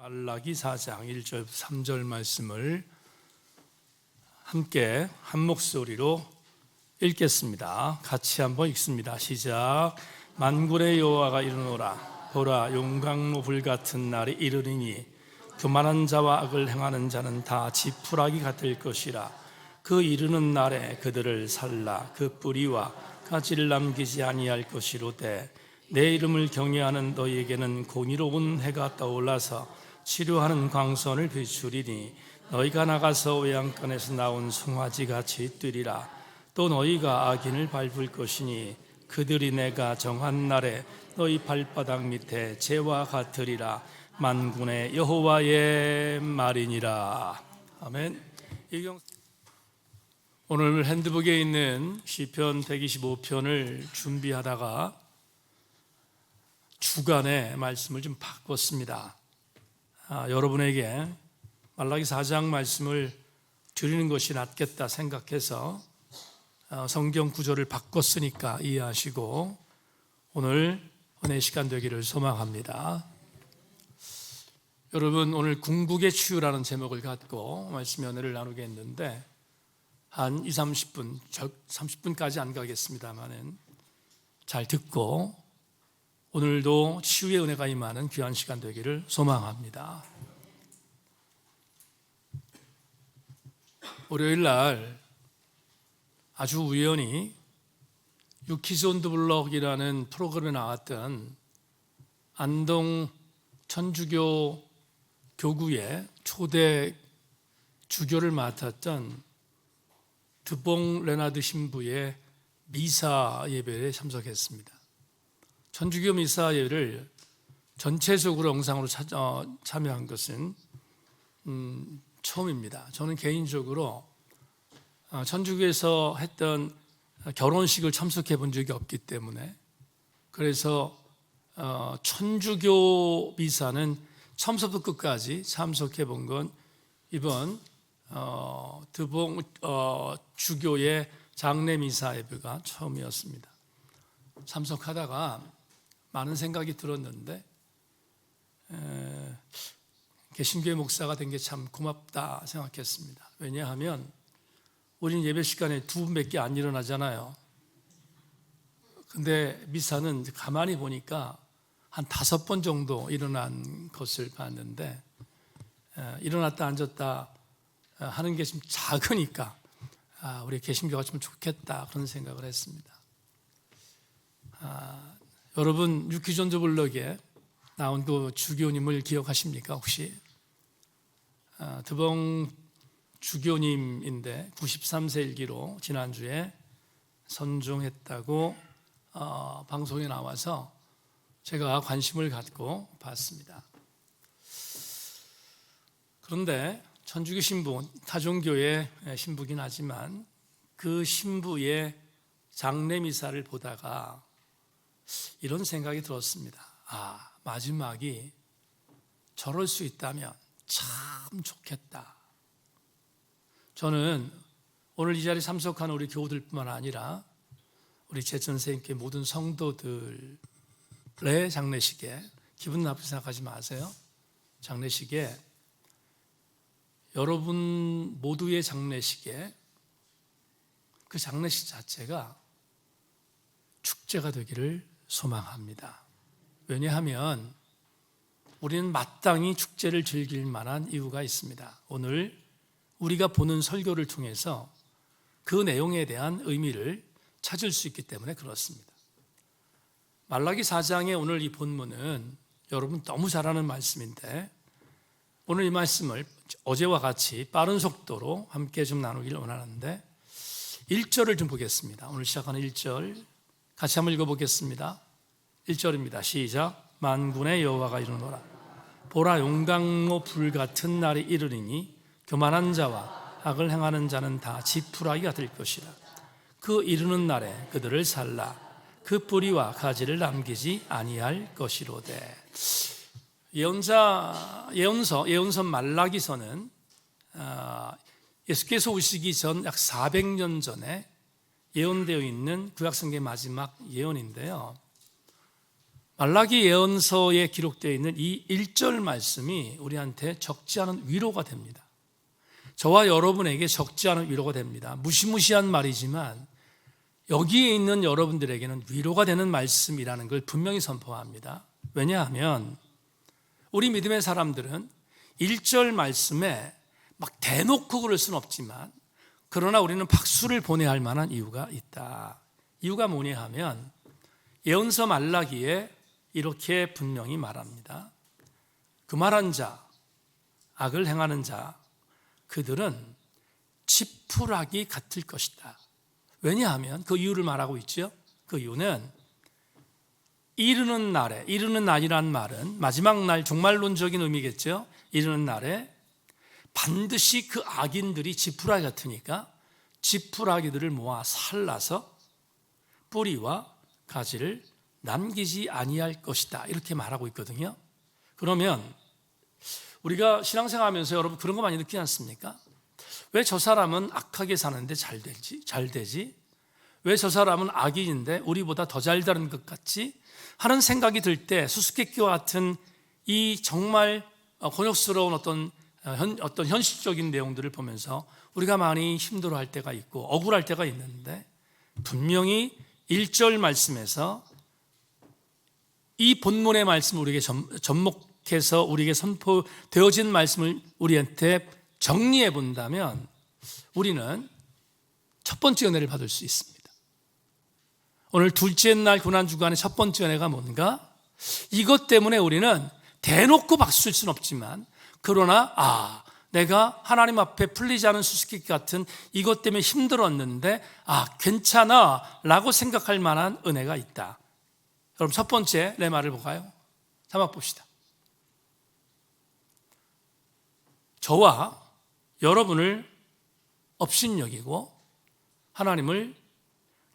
말라기 4장 1절 3절 말씀을 함께 한 목소리로 읽겠습니다. 같이 한번 읽습니다. 시작. 만군의 여호와가 이르노라. 보라, 용광로 불같은 날이 이르리니 교만한 자와 악을 행하는 자는 다 지푸라기 같을 것이라. 그 이르는 날에 그들을 살라. 그 뿌리와 가지를 남기지 아니할 것이로되 내 이름을 경외하는 너희에게는 공의로운 해가 떠올라서 치료하는 광선을 비추리니 너희가 나가서 외양간에서 나온 송아지같이 뛰리라. 또 너희가 악인을 밟을 것이니 그들이 내가 정한 날에 너희 발바닥 밑에 재와 같으리라. 만군의 여호와의 말이니라. 아멘. 오늘 핸드북에 있는 시편 125편을 준비하다가 주간에 말씀을 좀 바꿨습니다. 여러분에게 말라기 4장 말씀을 드리는 것이 낫겠다 생각해서 성경 구절을 바꿨으니까 이해하시고 오늘 은혜 시간 되기를 소망합니다. 여러분, 오늘 궁극의 치유라는 제목을 갖고 말씀 연회를 나누겠는데 한 20-30분, 30분까지 안 가겠습니다만은 잘 듣고 오늘도 치유의 은혜가 임하는 귀한 시간 되기를 소망합니다. 월요일 날 아주 우연히 유키즈 온 더 블럭이라는 프로그램에 나왔던 안동 천주교 교구의 초대 주교를 맡았던 드봉 레나드 신부의 미사 예배에 참석했습니다. 천주교 미사 예배를 전체적으로 영상으로 참여한 것은 처음입니다. 저는 개인적으로 천주교에서 했던 결혼식을 참석해 본 적이 없기 때문에 그래서 천주교 미사는 처음부터 끝까지 참석해 본 건 이번 드봉 주교의 장례 미사 예배가 처음이었습니다. 참석하다가 많은 생각이 들었는데 개신교회 목사가 된 게 참 고맙다 생각했습니다. 왜냐하면 우리는 예배 시간에 2분밖에 안 일어나잖아요. 근데 미사는 가만히 보니까 한 5번 정도 일어난 것을 봤는데 일어났다 앉았다 하는 게 좀 작으니까 우리 개신교가 좀 좋겠다 그런 생각을 했습니다. 여러분, 유키즈 온 더 블럭에 나온 그 주교님을 기억하십니까 혹시? 드봉 주교님인데 93세 일기로 지난주에 선종했다고 방송에 나와서 제가 관심을 갖고 봤습니다. 그런데 천주교 신부, 타종교의 신부긴 하지만 그 신부의 장례 미사를 보다가 이런 생각이 들었습니다. 마지막이 저럴 수 있다면 참 좋겠다. 저는 오늘 이 자리에 참석하는 우리 교우들뿐만 아니라 우리 제천생님께 모든 성도들의 장례식에 기분 나쁘게 생각하지 마세요. 장례식에 여러분 모두의 장례식에 그 장례식 자체가 축제가 되기를 소망합니다. 왜냐하면 우리는 마땅히 축제를 즐길 만한 이유가 있습니다. 오늘 우리가 보는 설교를 통해서 그 내용에 대한 의미를 찾을 수 있기 때문에 그렇습니다. 말라기 4장의 오늘 이 본문은 여러분 너무 잘 아는 말씀인데 오늘 이 말씀을 어제와 같이 빠른 속도로 함께 좀 나누기를 원하는데 1절을 좀 보겠습니다. 오늘 시작하는 1절 같이 한번 읽어보겠습니다. 1절입니다. 시작. 만군의 여호와가 이르노라. 보라, 용광로 불같은 날이 이르리니 교만한 자와 악을 행하는 자는 다 지푸라기가 될 것이라. 그 이르는 날에 그들을 살라. 그 뿌리와 가지를 남기지 아니할 것이로되. 예언서 말라기서는 예수께서 오시기 전 약 400년 전에 예언되어 있는 구약성경의 마지막 예언인데요. 말라기 예언서에 기록되어 있는 이 1절 말씀이 우리한테 적지 않은 위로가 됩니다. 저와 여러분에게 적지 않은 위로가 됩니다. 무시무시한 말이지만 여기에 있는 여러분들에게는 위로가 되는 말씀이라는 걸 분명히 선포합니다. 왜냐하면 우리 믿음의 사람들은 1절 말씀에 막 대놓고 그럴 수는 없지만 그러나 우리는 박수를 보내야 할 만한 이유가 있다. 이유가 뭐냐 하면 예언서 말라기에 이렇게 분명히 말합니다. 그말한 자, 악을 행하는 자, 그들은 지푸라기 같을 것이다. 왜냐하면 그 이유를 말하고 있죠. 그 이유는 이르는 날에, 이르는 날이란 말은 마지막 날 종말론적인 의미겠죠. 이르는 날에 반드시 그 악인들이 지푸라기 같으니까 지푸라기들을 모아 살라서 뿌리와 가지를 남기지 아니할 것이다. 이렇게 말하고 있거든요. 그러면 우리가 신앙생활하면서 여러분 그런 거 많이 느끼지 않습니까? 왜 저 사람은 악하게 사는데 잘 되지? 왜 저 사람은 악인인데 우리보다 더 잘 되는 것 같지? 하는 생각이 들 때 수수께끼와 같은 이 정말 곤욕스러운 어떤 현실적인 내용들을 보면서 우리가 많이 힘들어할 때가 있고 억울할 때가 있는데 분명히 1절 말씀에서 이 본문의 말씀을 우리에게 접목해서 우리에게 선포되어진 말씀을 우리한테 정리해 본다면 우리는 첫 번째 은혜를 받을 수 있습니다. 오늘 둘째 날 고난주간의 첫 번째 은혜가 뭔가? 이것 때문에 우리는 대놓고 박수 칠 수는 없지만 그러나 내가 하나님 앞에 풀리지 않은 수수께끼 같은 이것 때문에 힘들었는데 괜찮아 라고 생각할 만한 은혜가 있다. 그럼 첫 번째 내 말을 볼까요? 자막 봅시다. 저와 여러분을 업신여기고 하나님을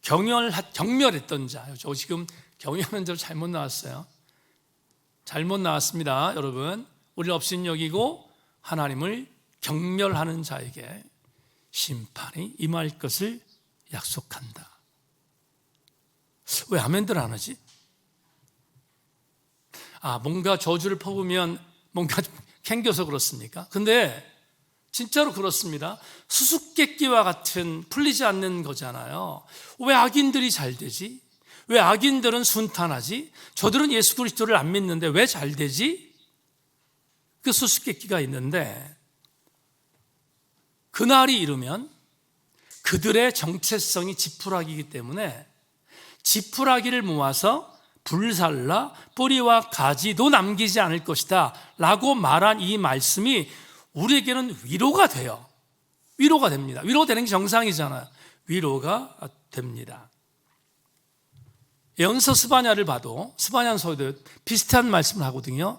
경멸했던 자. 저 지금 경멸한 대로 잘못 나왔어요. 잘못 나왔습니다, 여러분. 우리를 업신여기고 하나님을 경멸하는 자에게 심판이 임할 것을 약속한다. 왜 아멘들 안 하지? 뭔가 저주를 퍼부으면 뭔가 캥겨서 그렇습니까? 근데 진짜로 그렇습니다. 수수께끼와 같은 풀리지 않는 거잖아요. 왜 악인들이 잘 되지? 왜 악인들은 순탄하지? 저들은 예수 그리스도를 안 믿는데 왜 잘 되지? 그 수수께끼가 있는데 그날이 이르면 그들의 정체성이 지푸라기이기 때문에 지푸라기를 모아서 불살라 뿌리와 가지도 남기지 않을 것이다 라고 말한 이 말씀이 우리에게는 위로가 돼요. 위로가 됩니다. 위로가 되는 게 정상이잖아요. 위로가 됩니다. 예언서 스바냐를 봐도 스바냐서에도 비슷한 말씀을 하거든요.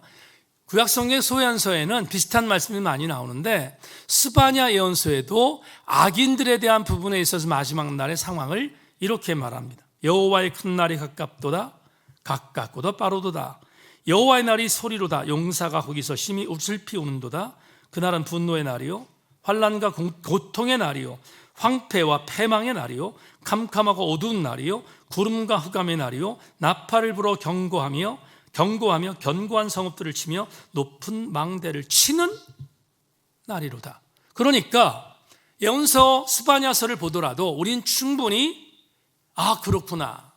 구약성경 소현서에는 비슷한 말씀이 많이 나오는데 스바냐 예언서에도 악인들에 대한 부분에 있어서 마지막 날의 상황을 이렇게 말합니다. 여호와의 큰 날이 가깝고도 빠르도다. 여호와의 날이 소리로다. 용사가 거기서 심히 슬피 우는도다. 그날은 분노의 날이요 환난과 고통의 날이요 황폐와 패망의 날이요 캄캄하고 어두운 날이요 구름과 흑암의 날이요 나팔을 불어 경고하며 견고한 성읍들을 치며 높은 망대를 치는 날이로다. 그러니까 예언서 스바냐서를 보더라도 우린 충분히 그렇구나,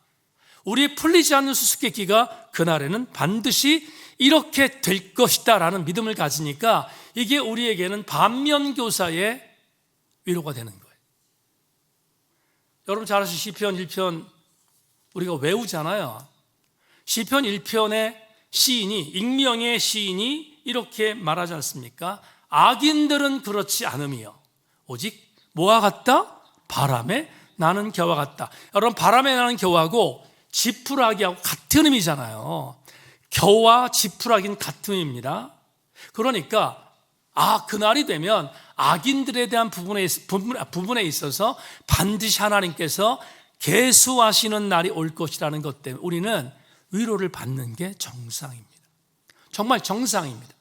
우리의 풀리지 않는 수수께끼가 그날에는 반드시 이렇게 될 것이다 라는 믿음을 가지니까 이게 우리에게는 반면교사의 위로가 되는 거예요. 여러분 잘 아시는 시편 1편 우리가 외우잖아요. 시편 1편의 시인이, 익명의 시인이 이렇게 말하지 않습니까? 악인들은 그렇지 않으며 오직 뭐와 같다? 바람에 나는 겨와 같다. 여러분 바람에 나는 겨하고 지푸라기하고 같은 의미잖아요. 겨와 지푸라기는 같은 의미입니다. 그러니까 그날이 되면 악인들에 대한 부분에 있어서 반드시 하나님께서 계수하시는 날이 올 것이라는 것 때문에 우리는 위로를 받는 게 정상입니다. 정말 정상입니다.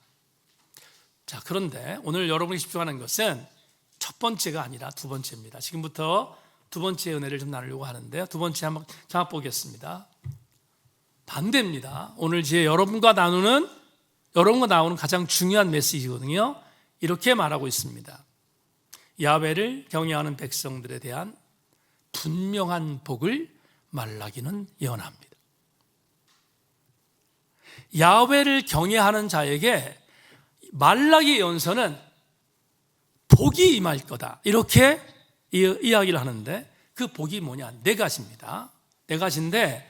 자, 그런데 오늘 여러분이 집중하는 것은 첫 번째가 아니라 두 번째입니다. 지금부터 두 번째 은혜를 좀 나누려고 하는데요. 두 번째 한번 장악 보겠습니다. 반대입니다. 오늘 제 여러분과 나오는 가장 중요한 메시지거든요. 이렇게 말하고 있습니다. 야훼를 경외하는 백성들에 대한 분명한 복을 말라기는 예언합니다. 야훼를 경외하는 자에게 말라기 예언서는 복이 임할 거다, 이렇게 이야기를 하는데, 그 복이 뭐냐? 네 가지입니다. 네 가지인데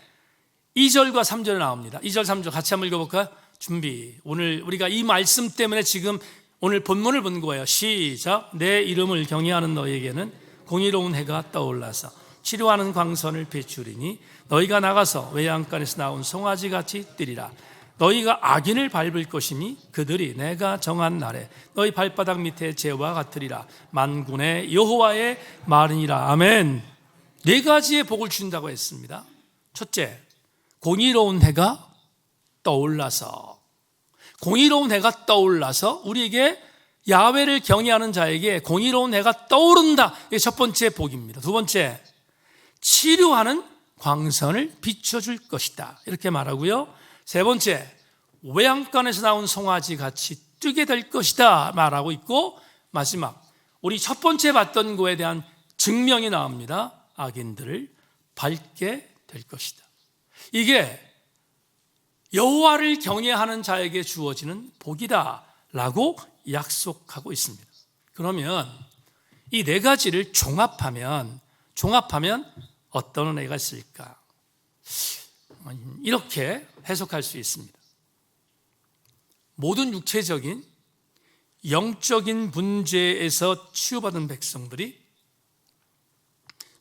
2절과 3절에 나옵니다. 2절 3절 같이 한번 읽어볼까요? 준비. 오늘 우리가 이 말씀 때문에 지금 오늘 본문을 본 거예요. 시작. 내 이름을 경외하는 너에게는 공의로운 해가 떠올라서 치료하는 광선을 비추리니 너희가 나가서 외양간에서 나온 송아지같이 뛰리라. 너희가 악인을 밟을 것이니 그들이 내가 정한 날에 너희 발바닥 밑에 재와 같으리라. 만군의 여호와의 말이니라. 아멘. 네 가지의 복을 주신다고 했습니다. 첫째, 공의로운 해가 떠올라서, 공의로운 해가 떠올라서 우리에게, 야훼를 경외하는 자에게 공의로운 해가 떠오른다. 이게 첫 번째 복입니다. 두 번째, 치료하는 광선을 비춰줄 것이다, 이렇게 말하고요. 세 번째, 외양간에서 나온 송아지 같이 뛰게 될 것이다 말하고 있고, 마지막 우리 첫 번째 봤던 거에 대한 증명이 나옵니다. 악인들을 밟게 될 것이다. 이게 여호와를 경외하는 자에게 주어지는 복이다 라고 약속하고 있습니다. 그러면 이 네 가지를 종합하면 어떤 은혜가 있을까? 이렇게 해석할 수 있습니다. 모든 육체적인 영적인 문제에서 치유받은 백성들이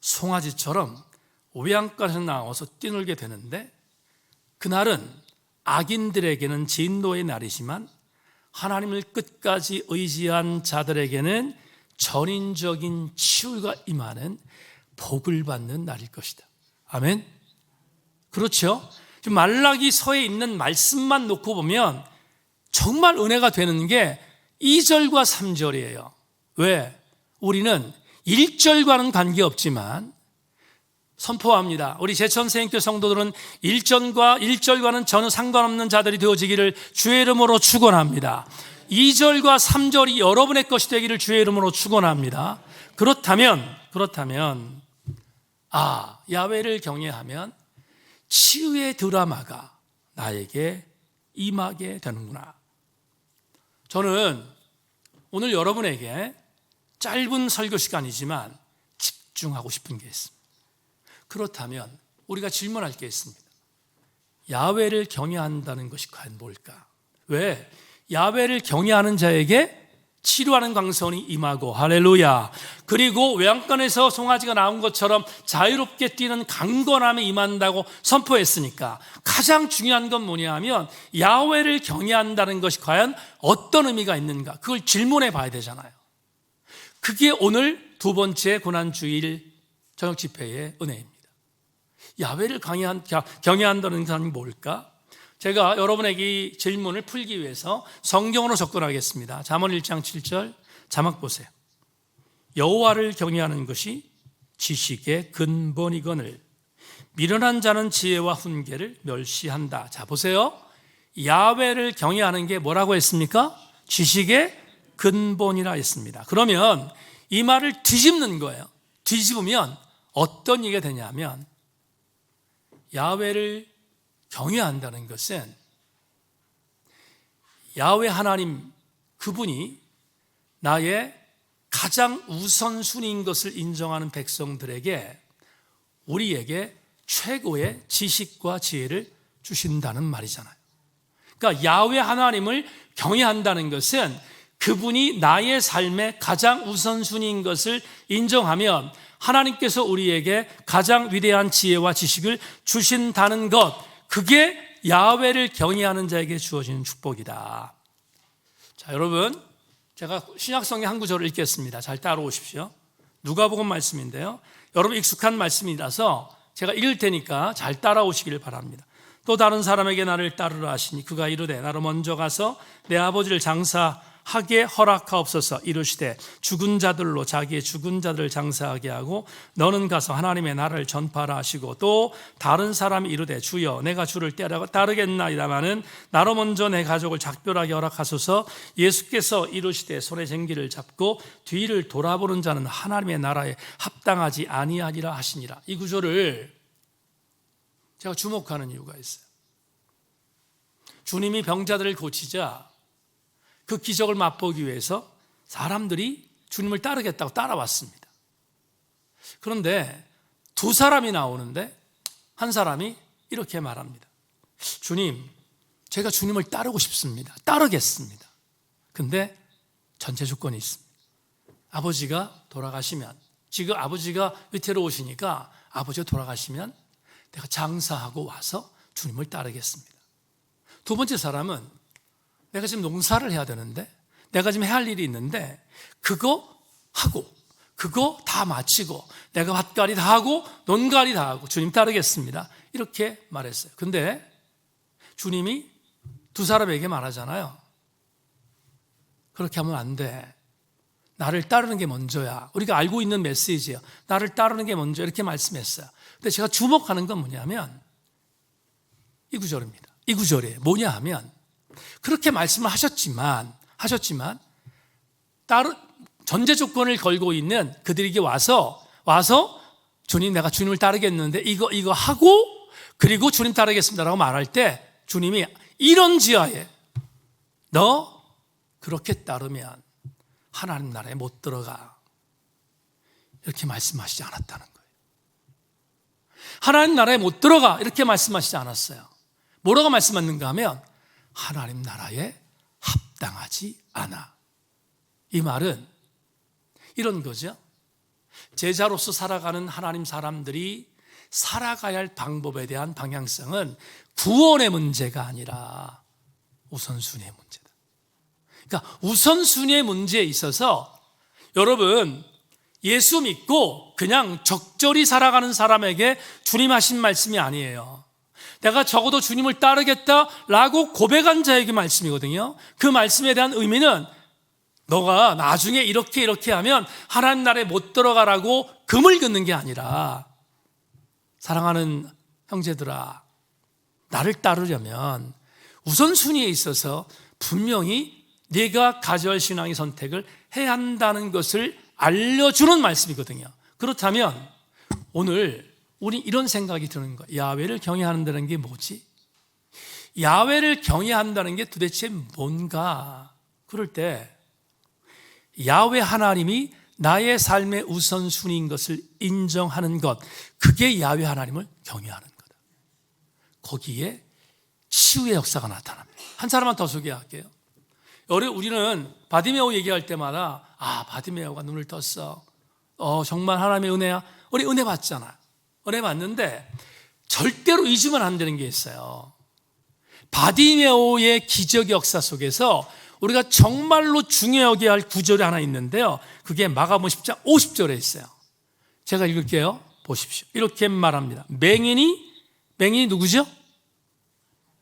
송아지처럼 외양간에서 나와서 뛰놀게 되는데, 그날은 악인들에게는 진노의 날이지만 하나님을 끝까지 의지한 자들에게는 전인적인 치유가 임하는 복을 받는 날일 것이다. 아멘. 그렇죠? 지금 말라기서에 있는 말씀만 놓고 보면 정말 은혜가 되는 게 2절과 3절이에요. 왜? 우리는 1절과는 관계없지만 선포합니다. 우리 제천생교 성도들은 1절과는 전혀 상관없는 자들이 되어지기를 주의 이름으로 축원합니다. 2절과 3절이 여러분의 것이 되기를 주의 이름으로 축원합니다. 그렇다면 야훼를 경외하면 치유의 드라마가 나에게 임하게 되는구나. 저는 오늘 여러분에게 짧은 설교 시간이지만 집중하고 싶은 게 있습니다. 그렇다면 우리가 질문할 게 있습니다. 야훼를 경외한다는 것이 과연 뭘까? 왜? 야훼를 경외하는 자에게 치료하는 광선이 임하고, 할렐루야, 그리고 외양간에서 송아지가 나온 것처럼 자유롭게 뛰는 강건함이 임한다고 선포했으니까 가장 중요한 건 뭐냐 하면 야훼를 경외한다는 것이 과연 어떤 의미가 있는가, 그걸 질문해 봐야 되잖아요. 그게 오늘 두 번째 고난주일 저녁 집회의 은혜입니다. 야훼를 경외한다는 것이 뭘까? 제가 여러분에게 이 질문을 풀기 위해서 성경으로 접근하겠습니다. 잠언 1장 7절 자막 보세요. 여호와를 경외하는 것이 지식의 근본이거늘 미련한 자는 지혜와 훈계를 멸시한다. 자, 보세요. 야훼를 경외하는 게 뭐라고 했습니까? 지식의 근본이라 했습니다. 그러면 이 말을 뒤집는 거예요. 뒤집으면 어떤 얘기가 되냐면, 야훼를 경외한다는 것은 야훼 하나님, 그분이 나의 가장 우선순위인 것을 인정하는 백성들에게, 우리에게 최고의 지식과 지혜를 주신다는 말이잖아요. 그러니까 야훼 하나님을 경외한다는 것은 그분이 나의 삶의 가장 우선순위인 것을 인정하면 하나님께서 우리에게 가장 위대한 지혜와 지식을 주신다는 것, 그게 야훼를 경외하는 자에게 주어지는 축복이다. 자, 여러분, 제가 신약성경 한 구절을 읽겠습니다. 잘 따라오십시오. 누가복음 말씀인데요, 여러분 익숙한 말씀이라서 제가 읽을 테니까 잘 따라오시길 바랍니다. 또 다른 사람에게 나를 따르라 하시니 그가 이르되 나로 먼저 가서 내 아버지를 장사하라 하게 허락하옵소서. 이르시되 죽은 자들로 자기의 죽은 자들을 장사하게 하고 너는 가서 하나님의 나라를 전파하라 하시고, 또 다른 사람이 이르되 주여 내가 주를 따르겠나이다마는 나로 먼저 내 가족을 작별하게 허락하소서. 예수께서 이르시되 손에 쟁기를 잡고 뒤를 돌아보는 자는 하나님의 나라에 합당하지 아니하리라 하시니라. 이 구절을 제가 주목하는 이유가 있어요. 주님이 병자들을 고치자 그 기적을 맛보기 위해서 사람들이 주님을 따르겠다고 따라왔습니다. 그런데 두 사람이 나오는데 한 사람이 이렇게 말합니다. 주님, 제가 주님을 따르고 싶습니다. 따르겠습니다. 근데 전제 조건이 있습니다. 아버지가 돌아가시면, 지금 아버지가 위태로우시니까 아버지가 돌아가시면 내가 장사하고 와서 주님을 따르겠습니다. 두 번째 사람은 내가 지금 농사를 해야 되는데, 내가 지금 해야 할 일이 있는데 그거 하고 그거 다 마치고 내가 밭갈이 다 하고 논갈이 다 하고 주님 따르겠습니다. 이렇게 말했어요. 근데 주님이 두 사람에게 말하잖아요. 그렇게 하면 안 돼. 나를 따르는 게 먼저야. 우리가 알고 있는 메시지예요. 나를 따르는 게 먼저, 이렇게 말씀했어요. 근데 제가 주목하는 건 뭐냐면 이 구절입니다. 이 구절에 뭐냐 하면, 그렇게 말씀을 하셨지만 전제 조건을 걸고 있는 그들에게 와서 주님, 내가 주님을 따르겠는데 이거 하고 그리고 주님 따르겠습니다라고 말할 때 주님이 이런 지하에 너 그렇게 따르면 하나님 나라에 못 들어가, 이렇게 말씀하시지 않았다는 거예요. 하나님 나라에 못 들어가 이렇게 말씀하시지 않았어요. 뭐라고 말씀하는가 하면 하나님 나라에 합당하지 않아. 이 말은 이런 거죠. 제자로서 살아가는 하나님 사람들이 살아가야 할 방법에 대한 방향성은 구원의 문제가 아니라 우선순위의 문제다. 그러니까 우선순위의 문제에 있어서 여러분, 예수 믿고 그냥 적절히 살아가는 사람에게 주님 하신 말씀이 아니에요. 내가 적어도 주님을 따르겠다라고 고백한 자에게 말씀이거든요. 그 말씀에 대한 의미는 너가 나중에 이렇게 하면 하나님 나라에 못 들어가라고 금을 긋는 게 아니라, 사랑하는 형제들아, 나를 따르려면 우선순위에 있어서 분명히 네가 가져야 할 신앙의 선택을 해야 한다는 것을 알려주는 말씀이거든요. 그렇다면 오늘 우리 이런 생각이 드는 거예요. 야훼를 경외한다는 게 뭐지? 야훼를 경외한다는 게 도대체 뭔가? 그럴 때 야훼 하나님이 나의 삶의 우선순위인 것을 인정하는 것, 그게 야훼 하나님을 경외하는 거다. 거기에 치유의 역사가 나타납니다. 한 사람만 더 소개할게요. 우리는 바디메오 얘기할 때마다 바디메오가 눈을 떴어. 정말 하나님의 은혜야. 우리 은혜 받잖아요. 은혜 받는데 절대로 잊으면 안 되는 게 있어요. 바디메오의 기적 역사 속에서 우리가 정말로 중요하게 할 구절이 하나 있는데요. 그게 마가복음 10장 50절에 있어요. 제가 읽을게요. 보십시오. 이렇게 말합니다. 맹인이 누구죠?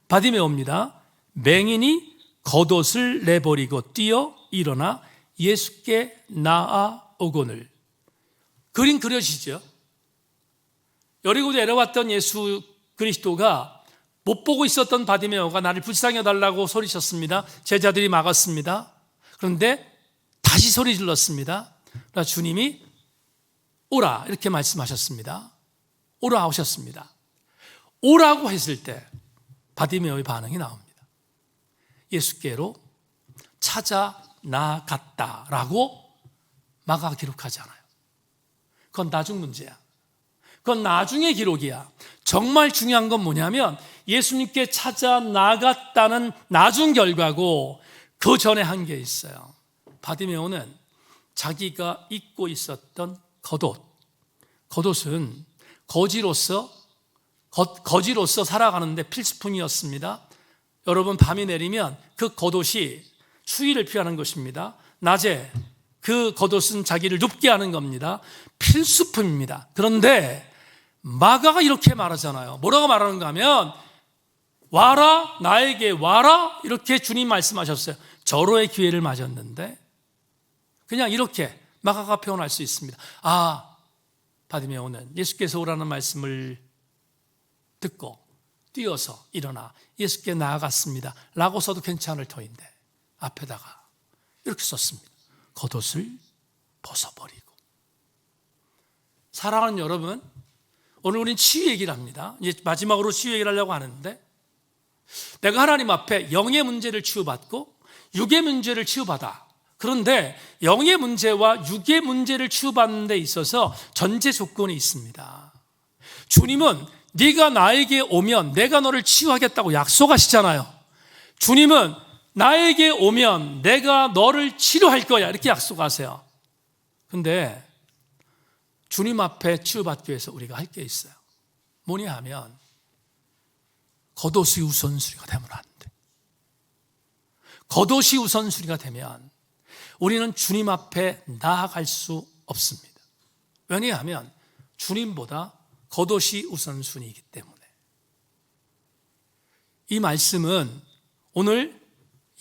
바디메오입니다. 맹인이 겉옷을 내버리고 뛰어 일어나 예수께 나아오거늘. 그림 그려지죠? 여리고에 내려왔던 예수 그리스도가 못 보고 있었던 바디메오가 나를 불쌍히 여달라고 소리쳤습니다. 제자들이 막았습니다. 그런데 다시 소리 질렀습니다. 그래서 주님이 오라 이렇게 말씀하셨습니다. 오라 하셨습니다. 오라고 했을 때 바디메오의 반응이 나옵니다. 예수께로 찾아 나갔다라고 마가가 기록하지 않아요. 그건 나중 문제야. 그건 나중의 기록이야. 정말 중요한 건 뭐냐면 예수님께 찾아 나갔다는 나중 결과고, 그 전에 한 게 있어요. 바디메오는 자기가 입고 있었던 겉옷은 거지로서 살아가는데 필수품이었습니다. 여러분, 밤이 내리면 그 겉옷이 추위를 피하는 것입니다. 낮에 그 겉옷은 자기를 눕게 하는 겁니다. 필수품입니다. 그런데 마가가 이렇게 말하잖아요. 뭐라고 말하는가 하면 와라, 나에게 와라, 이렇게 주님 말씀하셨어요. 절호의 기회를 맞았는데 그냥 이렇게 마가가 표현할 수 있습니다. 아, 바디메오는 예수께서 오라는 말씀을 듣고 뛰어서 일어나 예수께 나아갔습니다 라고 써도 괜찮을 터인데 앞에다가 이렇게 썼습니다. 겉옷을 벗어버리고. 사랑하는 여러분, 오늘 우리는 치유 얘기를 합니다. 이제 마지막으로 치유 얘기를 하려고 하는데, 내가 하나님 앞에 영의 문제를 치유받고 육의 문제를 치유받아. 그런데 영의 문제와 육의 문제를 치유받는 데 있어서 전제 조건이 있습니다. 주님은 네가 나에게 오면 내가 너를 치유하겠다고 약속하시잖아요. 주님은 나에게 오면 내가 너를 치료할 거야 이렇게 약속하세요. 근데 주님 앞에 치유받기 위해서 우리가 할 게 있어요. 뭐냐 하면 겉옷이 우선순위가 되면 안 돼. 겉옷이 우선순위가 되면 우리는 주님 앞에 나아갈 수 없습니다. 왜냐하면 주님보다 겉옷이 우선순위이기 때문에. 이 말씀은 오늘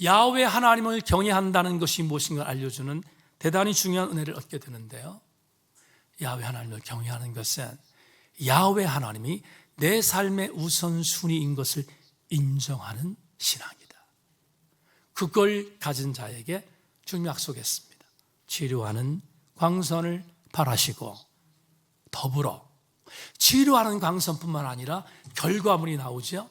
야훼 하나님을 경외한다는 것이 무엇인가 알려주는 대단히 중요한 은혜를 얻게 되는데요. 야훼 하나님을 경외하는 것은 야훼 하나님이 내 삶의 우선순위인 것을 인정하는 신앙이다. 그걸 가진 자에게 주님이 약속했습니다. 치료하는 광선을 바라시고 더불어 치료하는 광선뿐만 아니라 결과물이 나오죠.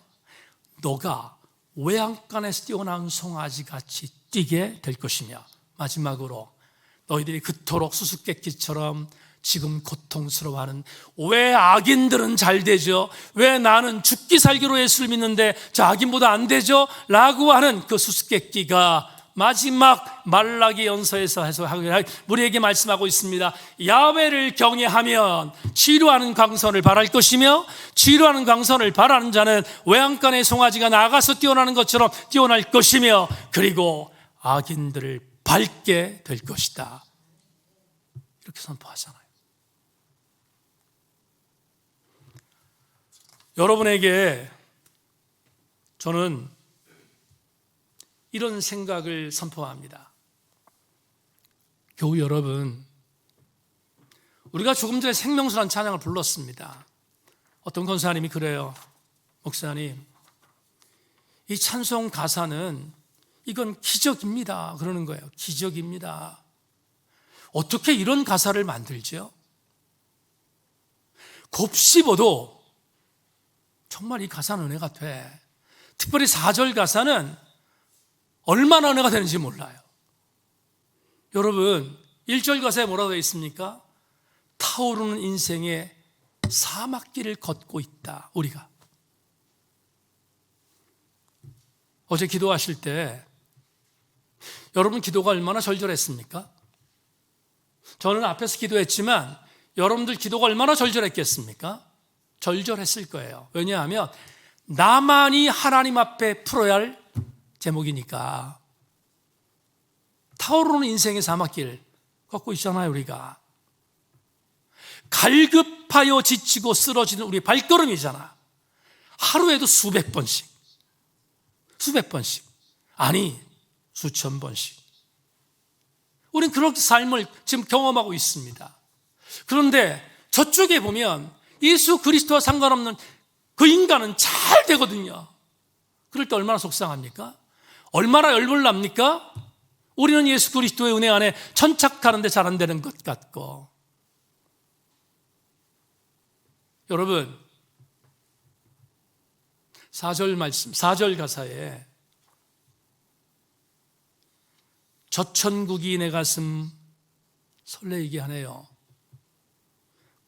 너가 외양간에서 뛰어나온 송아지같이 뛰게 될 것이며, 마지막으로 너희들이 그토록 수수께끼처럼 지금 고통스러워하는, 왜 악인들은 잘 되죠? 왜 나는 죽기 살기로 예수를 믿는데 저 악인보다 안 되죠? 라고 하는 그 수수께끼가 마지막 말라기 연서에서 우리에게 말씀하고 있습니다. 야훼를 경외하면 치료하는 광선을 바랄 것이며, 치료하는 광선을 바라는 자는 외양간의 송아지가 나가서 뛰어나는 것처럼 뛰어날 것이며, 그리고 악인들을 밟게 될 것이다. 이렇게 선포하잖아요. 여러분에게 저는 이런 생각을 선포합니다. 교우 여러분, 우리가 조금 전에 생명수라는 찬양을 불렀습니다. 어떤 권사님이 그래요. 목사님, 이 찬송 가사는 이건 기적입니다. 그러는 거예요. 기적입니다. 어떻게 이런 가사를 만들죠? 곱씹어도 정말 이 가사는 은혜가 돼. 특별히 4절 가사는 얼마나 은혜가 되는지 몰라요. 여러분, 1절 가사에 뭐라고 되어 있습니까? 타오르는 인생의 사막길을 걷고 있다. 우리가 어제 기도하실 때 여러분 기도가 얼마나 절절했습니까? 저는 앞에서 기도했지만 여러분들 기도가 얼마나 절절했겠습니까? 절절했을 거예요. 왜냐하면 나만이 하나님 앞에 풀어야 할 제목이니까. 타오르는 인생의 사막길 걷고 있잖아요. 우리가 갈급하여 지치고 쓰러지는 우리 발걸음이잖아. 하루에도 수백 번씩, 아니 수천 번씩 우린 그런 삶을 지금 경험하고 있습니다. 그런데 저쪽에 보면 예수 그리스도와 상관없는 그 인간은 잘 되거든요. 그럴 때 얼마나 속상합니까? 얼마나 열불납니까? 우리는 예수 그리스도의 은혜 안에 천착하는데 잘 안 되는 것 같고. 여러분, 4절 말씀, 4절 가사에 저천국이 내 가슴 설레이게 하네요.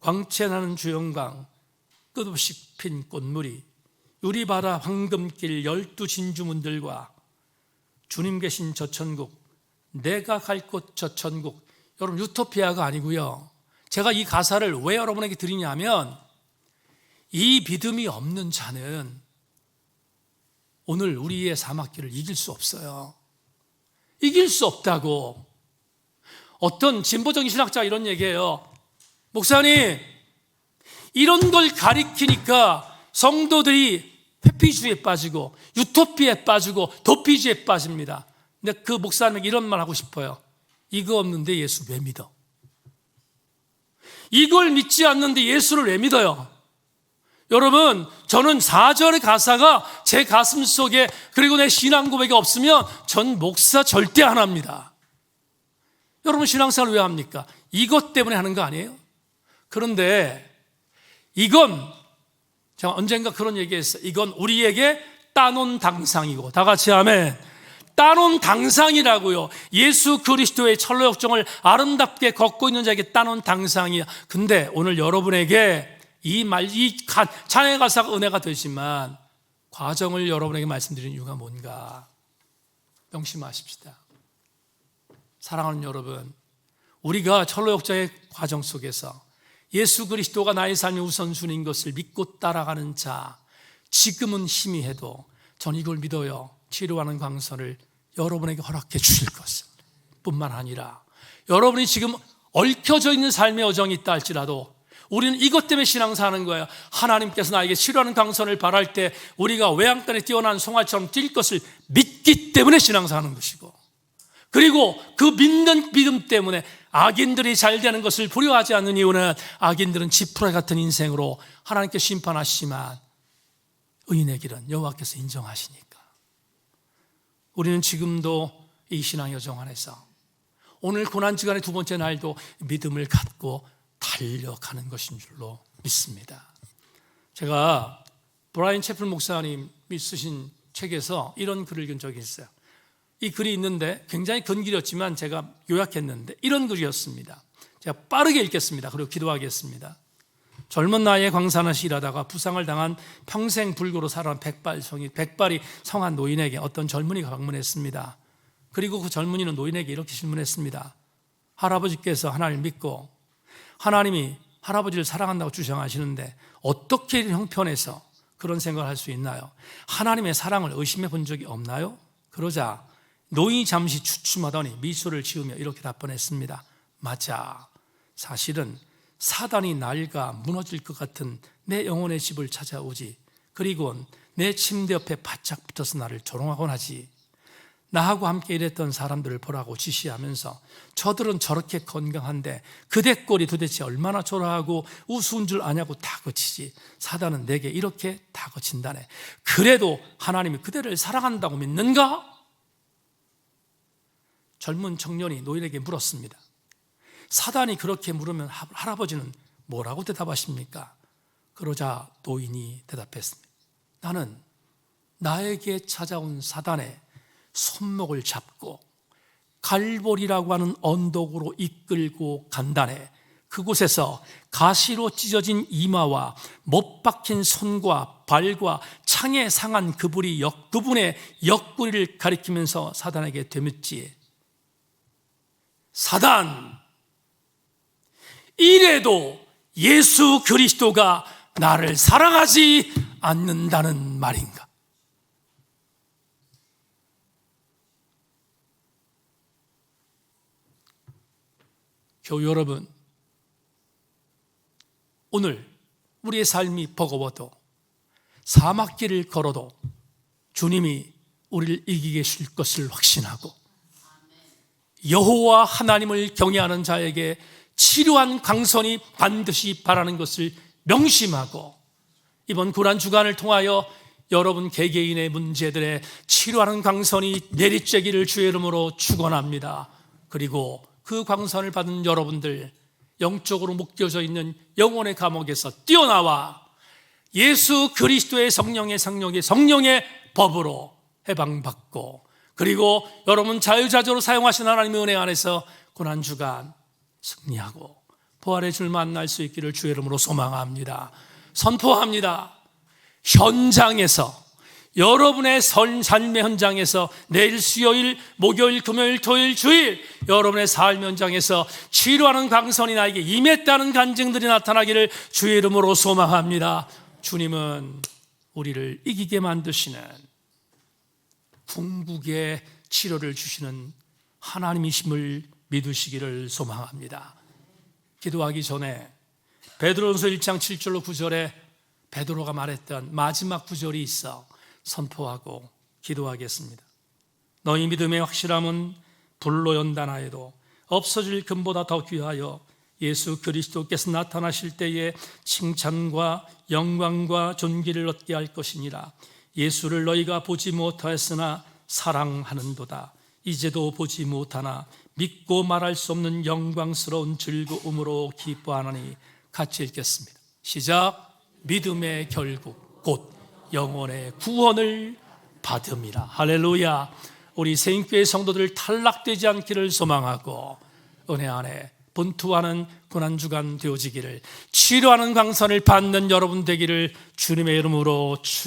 광채나는 주영강, 끝없이 핀 꽃무리, 유리바라 황금길 12진주문들과 주님 계신 저천국, 내가 갈 곳 저천국. 여러분, 유토피아가 아니고요. 제가 이 가사를 왜 여러분에게 드리냐면, 이 믿음이 없는 자는 오늘 우리의 사막길을 이길 수 없어요. 이길 수 없다고. 어떤 진보적인 신학자가 이런 얘기해요. 목사님, 이런 걸 가리키니까 성도들이 회피주의에 빠지고 유토피아에 빠지고 도피주의에 빠집니다. 근데 그 목사님에게 이런 말 하고 싶어요. 이거 없는데 예수 왜 믿어? 이걸 믿지 않는데 예수를 왜 믿어요? 여러분, 저는 4절의 가사가 제 가슴 속에, 그리고 내 신앙 고백이 없으면 전 목사 절대 안 합니다. 여러분, 신앙생활 왜 합니까? 이것 때문에 하는 거 아니에요? 그런데 이건, 제가 언젠가 그런 얘기했어요. 이건 우리에게 따놓은 당상이고, 다 같이 아멘. 따놓은 당상이라고요. 예수 그리스도의 철로 역정을 아름답게 걷고 있는 자에게 따놓은 당상이야. 근데 오늘 여러분에게 이 찬양의 가사가 은혜가 되지만 과정을 여러분에게 말씀드리는 이유가 뭔가 명심하십시다. 사랑하는 여러분, 우리가 철로 역정의 과정 속에서 예수 그리스도가 나의 삶의 우선순위인 것을 믿고 따라가는 자, 지금은 희미해도 전 이걸 믿어요. 치료하는 광선을 여러분에게 허락해 주실 것을 뿐만 아니라 여러분이 지금 얽혀져 있는 삶의 여정이 있다 할지라도 우리는 이것 때문에 신앙사하는 거예요. 하나님께서 나에게 치료하는 광선을 바랄 때 우리가 외양간에 뛰어난 송아지처럼 뛸 것을 믿기 때문에 신앙사하는 것이고, 그리고 그 믿는 믿음 때문에 악인들이 잘 되는 것을 두려워하지 않는 이유는 악인들은 지푸라기 같은 인생으로 하나님께 심판하시지만 의인의 길은 여호와께서 인정하시니까. 우리는 지금도 이 신앙 여정 안에서 오늘 고난주간의 두 번째 날도 믿음을 갖고 달려가는 것인 줄로 믿습니다. 제가 브라이언 채플 목사님이 쓰신 책에서 이런 글을 읽은 적이 있어요. 이 글이 있는데 굉장히 긴 글이었지만 제가 요약했는데 이런 글이었습니다. 제가 빠르게 읽겠습니다. 그리고 기도하겠습니다. 젊은 나이에 광산에서 일하다가 부상을 당한 평생 불구로 살아온 백발이 성한 노인에게 어떤 젊은이가 방문했습니다. 그리고 그 젊은이는 노인에게 이렇게 질문했습니다. 할아버지께서 하나님을 믿고 하나님이 할아버지를 사랑한다고 주장하시는데 어떻게 형편에서 그런 생각을 할 수 있나요? 하나님의 사랑을 의심해 본 적이 없나요? 그러자 노인이 잠시 주춤하더니 미소를 지으며 이렇게 답변했습니다. 맞아. 사실은 사단이 날가 무너질 것 같은 내 영혼의 집을 찾아오지, 그리고 내 침대 옆에 바짝 붙어서 나를 조롱하곤 하지. 나하고 함께 일했던 사람들을 보라고 지시하면서 저들은 저렇게 건강한데 그대 꼴이 도대체 얼마나 초라하고 우스운 줄 아냐고 다그치지. 사단은 내게 이렇게 다그친다네. 그래도 하나님이 그대를 사랑한다고 믿는가? 젊은 청년이 노인에게 물었습니다. 사단이 그렇게 물으면 할아버지는 뭐라고 대답하십니까? 그러자 노인이 대답했습니다. 나는 나에게 찾아온 사단의 손목을 잡고 갈보리라고 하는 언덕으로 이끌고 간다네. 그곳에서 가시로 찢어진 이마와 못 박힌 손과 발과 창에 상한 그분의 옆구리를 가리키면서 사단에게 되묻지. 사단, 이래도 예수 그리스도가 나를 사랑하지 않는다는 말인가? 교우 여러분, 오늘 우리의 삶이 버거워도 사막길을 걸어도 주님이 우리를 이기게 하실 것을 확신하고 여호와 하나님을 경외하는 자에게 치료한 광선이 반드시 바라는 것을 명심하고 이번 고난주간을 통하여 여러분 개개인의 문제들에 치료하는 광선이 내리쬐기를 주의 이름으로 축원합니다. 그리고 그 광선을 받은 여러분들, 영적으로 묶여져 있는 영혼의 감옥에서 뛰어나와 예수 그리스도의 성령의 법으로 해방받고, 그리고 여러분 자유자재로 사용하신 하나님의 은혜 안에서 고난주간 승리하고 부활의 줄 만날 수 있기를 주의 이름으로 소망합니다. 선포합니다. 현장에서, 여러분의 삶의 현장에서 내일 수요일, 목요일, 금요일, 토요일, 주일 여러분의 삶 현장에서 치료하는 광선이 나에게 임했다는 간증들이 나타나기를 주의 이름으로 소망합니다. 주님은 우리를 이기게 만드시는, 궁극의 치료를 주시는 하나님이심을 믿으시기를 소망합니다. 기도하기 전에 베드로전서 1장 7절로 9절에 베드로가 말했던 마지막 구절이 있어 선포하고 기도하겠습니다. 너희 믿음의 확실함은 불로 연단하여도 없어질 금보다 더 귀하여 예수 그리스도께서 나타나실 때에 칭찬과 영광과 존귀를 얻게 할 것이니라. 예수를 너희가 보지 못하였으나 사랑하는도다. 이제도 보지 못하나 믿고 말할 수 없는 영광스러운 즐거움으로 기뻐하나니. 같이 읽겠습니다. 시작. 믿음의 결국 곧 영혼의 구원을 받음이라. 할렐루야. 우리 세인교회 성도들 탈락되지 않기를 소망하고 은혜 안에 분투하는 고난주간 되어지기를, 치료하는 강선을 받는 여러분 되기를 주님의 이름으로 축원합니다.